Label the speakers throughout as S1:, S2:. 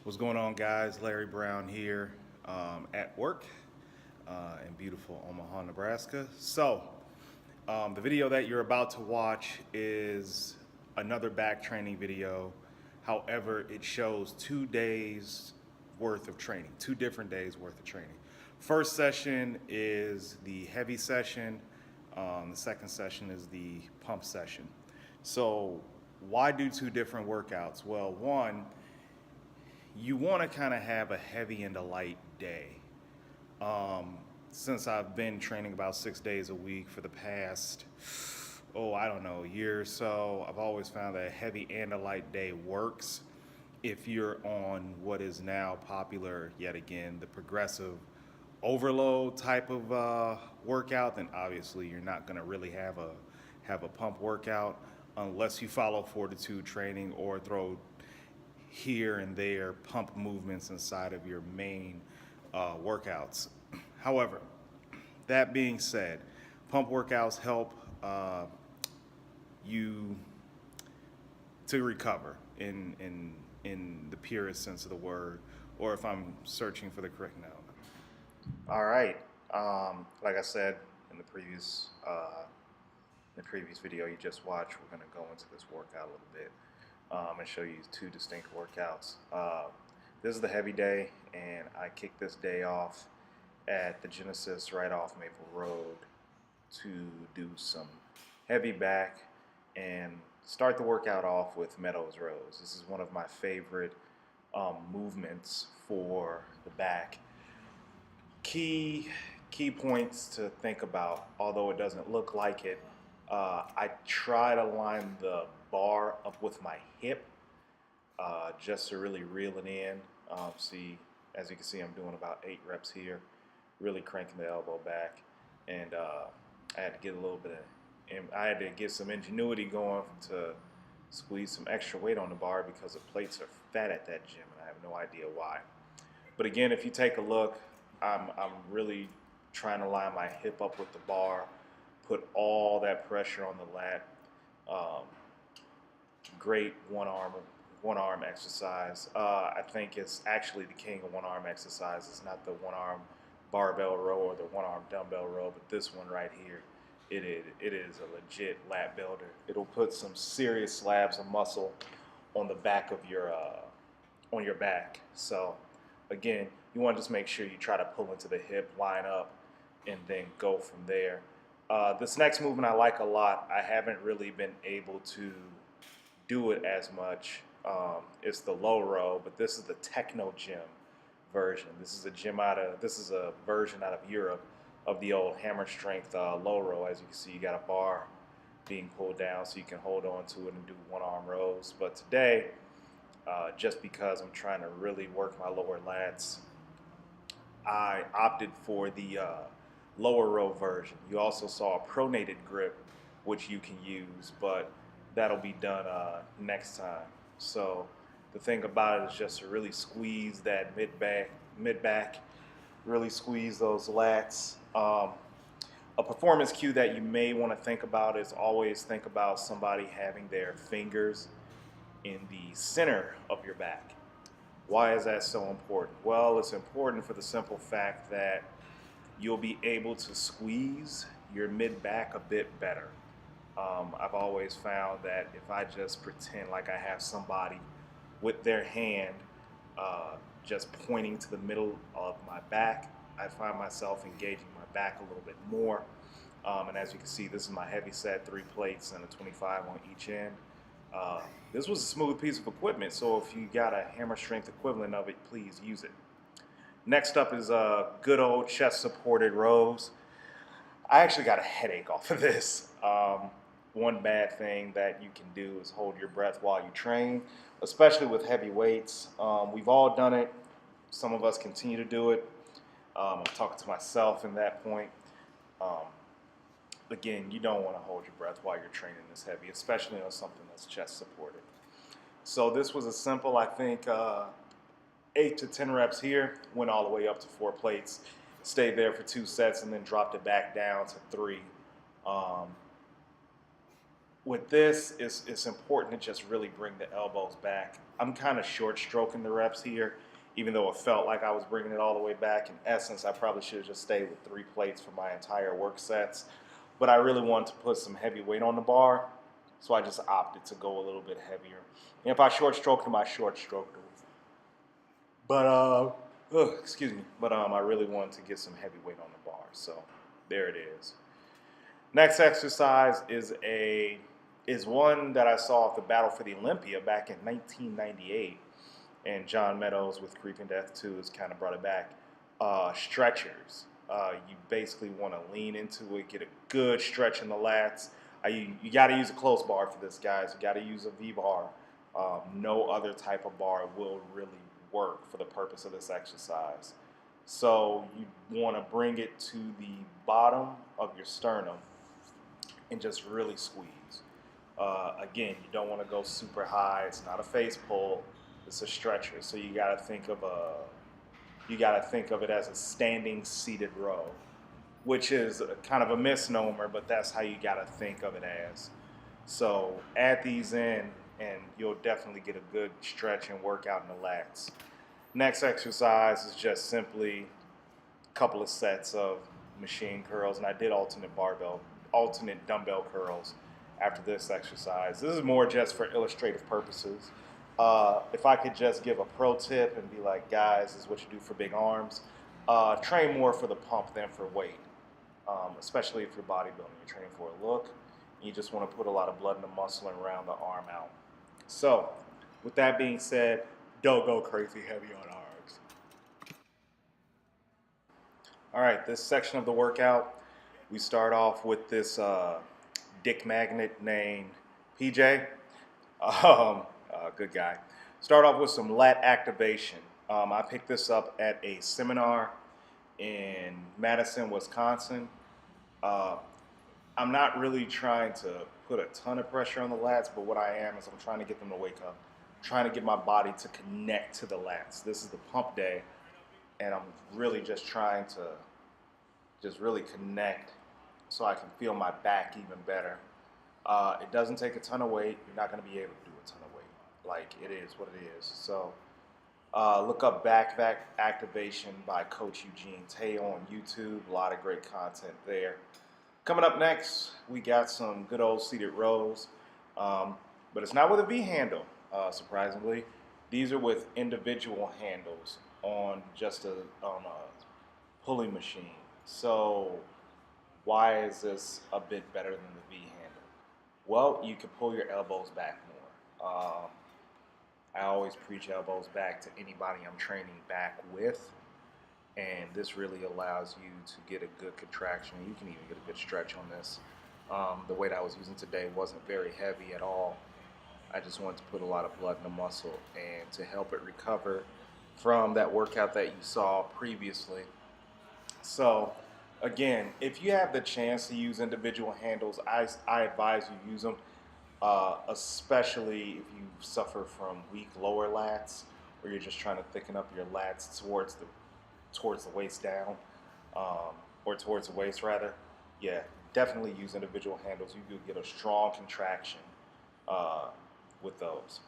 S1: What's going on, guys? Larry Brown here at work in beautiful Omaha, Nebraska. The video that you're about to watch is another back training video. However, it shows 2 days worth of training, 2 different days worth of training. First session is the heavy session. The second session is the pump session. So why do two different workouts? Well, one, you want to kind of have a heavy and a light day. Since I've been training about 6 days a week for the past, I don't know, a year or so, I've always found that a heavy and a light day works if you're on what is now popular, yet again, the progressive overload type of workout. Then obviously you're not going to really have a pump workout unless you follow fortitude training or throw here and there pump movements inside of your main workouts. However, that being said, pump workouts help you to recover in the purest sense of the word, or if I'm searching for the correct noun. All right, like I said in the previous video you just watched, we're going to go into this workout a little bit and show you two distinct workouts. This is the heavy day, and I kicked this day off at the Genesis right off Maple Road to do some heavy back and start the workout off with Meadows Row. This is one of my favorite movements for the back. Key points to think about, although it doesn't look like it. I try to line the bar up with my hip just to really reel it in. As you can see, I'm doing about 8 reps here, really cranking the elbow back, and I had to get some ingenuity going to squeeze some extra weight on the bar because the plates are fat at that gym, and I have no idea why. But again, if you take a look, I'm really trying to line my hip up with the bar, put all that pressure on the lat. Great one arm exercise. I think it's actually the king of one arm exercise. It's not the one arm barbell row or the one arm dumbbell row, but this one right here, it is a legit lat builder. It'll put some serious slabs of muscle on the back of your back. So again, you want to just make sure you try to pull into the hip, line up, and then go from there. This next movement I like a lot. I haven't really been able to do it as much. It's the low row, but this is the techno gym version. This is a version out of Europe of the old hammer strength low row. As you can see, you got a bar being pulled down so you can hold on to it and do one arm rows. But today, just because I'm trying to really work my lower lats, I opted for the lower row version. You also saw a pronated grip, which you can use, but that'll be done next time. So the thing about it is just to really squeeze that mid back, really squeeze those lats. A performance cue that you may want to think about is always think about somebody having their fingers in the center of your back. Why is that so important? Well, it's important for the simple fact that you'll be able to squeeze your mid back a bit better. I've always found that if I just pretend like I have somebody with their hand just pointing to the middle of my back, I find myself engaging my back a little bit more. And as you can see, this is my heavy set, 3 plates and a 25 on each end. This was a smooth piece of equipment, so if you got a hammer strength equivalent of it, please use it. Next up is good old chest supported rows. I actually got a headache off of this. One bad thing that you can do is hold your breath while you train, especially with heavy weights. We've all done it. Some of us continue to do it. I'm talking to myself in that point. Again, you don't want to hold your breath while you're training this heavy, especially on something that's chest supported. So this was a simple, I think, 8 to 10 reps here, went all the way up to 4 plates, stayed there for 2 sets, and then dropped it back down to 3. with this, it's important to just really bring the elbows back. I'm kind of short stroking the reps here, even though it felt like I was bringing it all the way back. In essence, I probably should have just stayed with 3 plates for my entire work sets. But I really wanted to put some heavy weight on the bar, so I just opted to go a little bit heavier. And if I short stroked them, I short stroked them. But excuse me. But I really wanted to get some heavy weight on the bar, so there it is. Next exercise is one that I saw at the Battle for the Olympia back in 1998, and John Meadows with Creeping Death 2 has kind of brought it back. Stretchers. You basically want to lean into it, get a good stretch in the lats. You got to use a close bar for this, guys. You got to use a V bar. No other type of bar will really work for the purpose of this exercise. So you want to bring it to the bottom of your sternum and just really squeeze. Again, you don't want to go super high. It's not a face pull. It's a stretcher. So you got to think of it as a standing seated row, which is kind of a misnomer, but that's how you got to think of it as. So add these in, and you'll definitely get a good stretch and workout in the lats. Next exercise is just simply a couple of sets of machine curls, and I did alternate dumbbell curls after this exercise. This is more just for illustrative purposes. If I could just give a pro tip and be like, guys, this is what you do for big arms. Train more for the pump than for weight, especially if you're bodybuilding. You're training for a look. You just want to put a lot of blood in the muscle and round the arm out. So, with that being said, don't go crazy heavy on arms. All right, this section of the workout, we start off with this dick magnet named PJ. Good guy. Start off with some Lat Activation. I picked this up at a seminar in Madison, Wisconsin. I'm not really trying to put a ton of pressure on the lats, but what I am is I'm trying to get them to wake up. I'm trying to get my body to connect to the lats. This is the pump day, and I'm really just trying to really connect so I can feel my back even better. It doesn't take a ton of weight. You're not going to be able to do a ton of weight. Like, it is what it is. So look up Back Activation by Coach Eugene Teo on YouTube. A lot of great content there. Coming up next, we got some good old seated rows, but it's not with a V handle, surprisingly. These are with individual handles on a pulley machine. So why is this a bit better than the V handle? Well, you can pull your elbows back more. I always preach elbows back to anybody I'm training back with. And this really allows you to get a good contraction. You can even get a good stretch on this. The weight I was using today wasn't very heavy at all. I just wanted to put a lot of blood in the muscle and to help it recover from that workout that you saw previously. So again, if you have the chance to use individual handles, I advise you use them, especially if you suffer from weak lower lats or you're just trying to thicken up your lats towards the waist down, or towards the waist rather. Yeah, definitely use individual handles. You could get a strong contraction with those.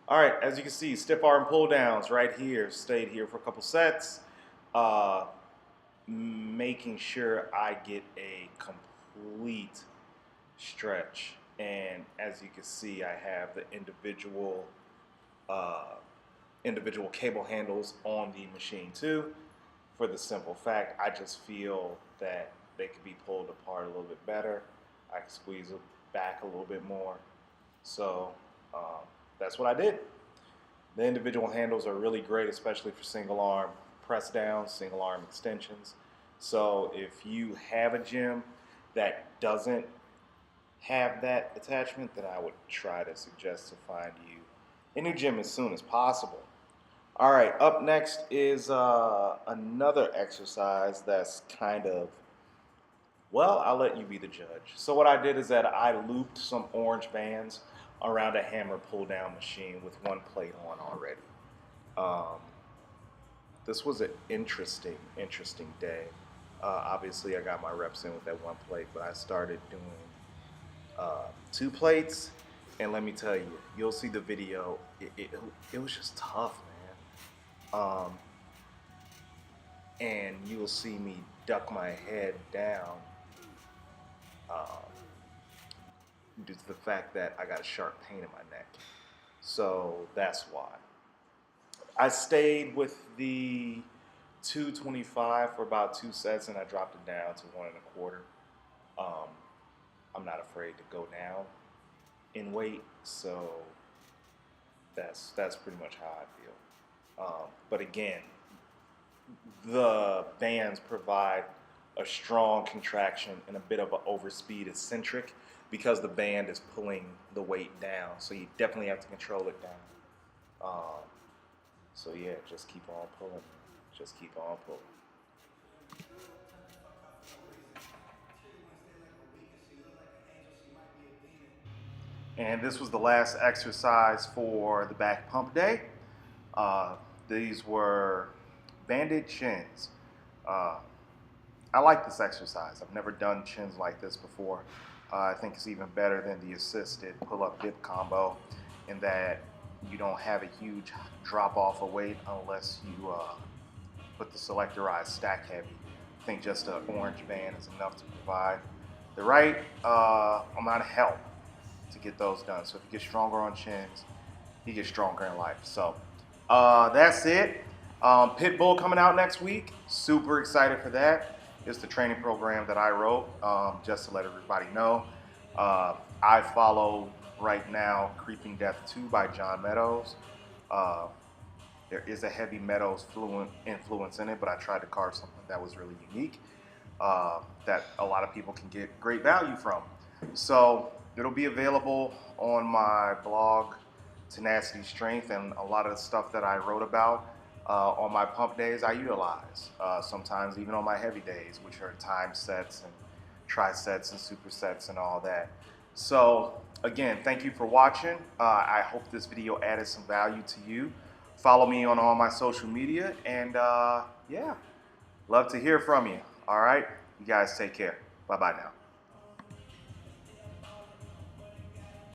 S1: All right, as you can see, stiff arm pull downs right here. Stayed here for a couple sets, making sure I get a complete stretch. And as you can see, I have the individual cable handles on the machine too, for the simple fact I just feel that they could be pulled apart a little bit better. I can squeeze it back a little bit more. So that's what I did. The individual handles are really great, especially for single arm press downs, single arm extensions. So if you have a gym that doesn't have that attachment, then I would try to suggest to find you a new gym as soon as possible. All right, up next is another exercise that's kind of, well, I'll let you be the judge. So what I did is that I looped some orange bands around a hammer pull-down machine with one plate on already. This was an interesting day. Obviously, I got my reps in with that one plate, but I started doing 2 plates, and let me tell you, you'll see the video. It was just tough, man. And you'll see me duck my head down um, due to the fact that I got a sharp pain in my neck. So that's why. I stayed with the 225 for about 2 sets, and I dropped it down to 1 1/4. Um, I'm not afraid to go down in weight, so that's pretty much how I feel. But again, the bands provide a strong contraction and a bit of an overspeed eccentric because the band is pulling the weight down. So you definitely have to control it down. So yeah, just keep on pulling. Just keep on pulling. And this was the last exercise for the back pump day. Uh, these were banded chins. Uh, I like this exercise. I've never done chins like this before. I think it's even better than the assisted pull-up dip combo in that you don't have a huge drop off of weight unless you put the selectorized stack heavy. I think just an orange band is enough to provide the right amount of help to get those done. So if you get stronger on chins, you get stronger in life. So that's it. Pitbull coming out next week. Super excited for that. It's the training program that I wrote, just to let everybody know. I follow right now Creeping Death 2 by John Meadows. There is a heavy Meadows influence in it, but I tried to carve something that was really unique, that a lot of people can get great value from. So it'll be available on my blog, Tenacity Strength, and a lot of the stuff that I wrote about on my pump days I utilize. Sometimes even on my heavy days, which are time sets and trisets and supersets and all that. So again, thank you for watching. I hope this video added some value to you. Follow me on all my social media, and yeah, love to hear from you. All right, you guys take care. Bye-bye now.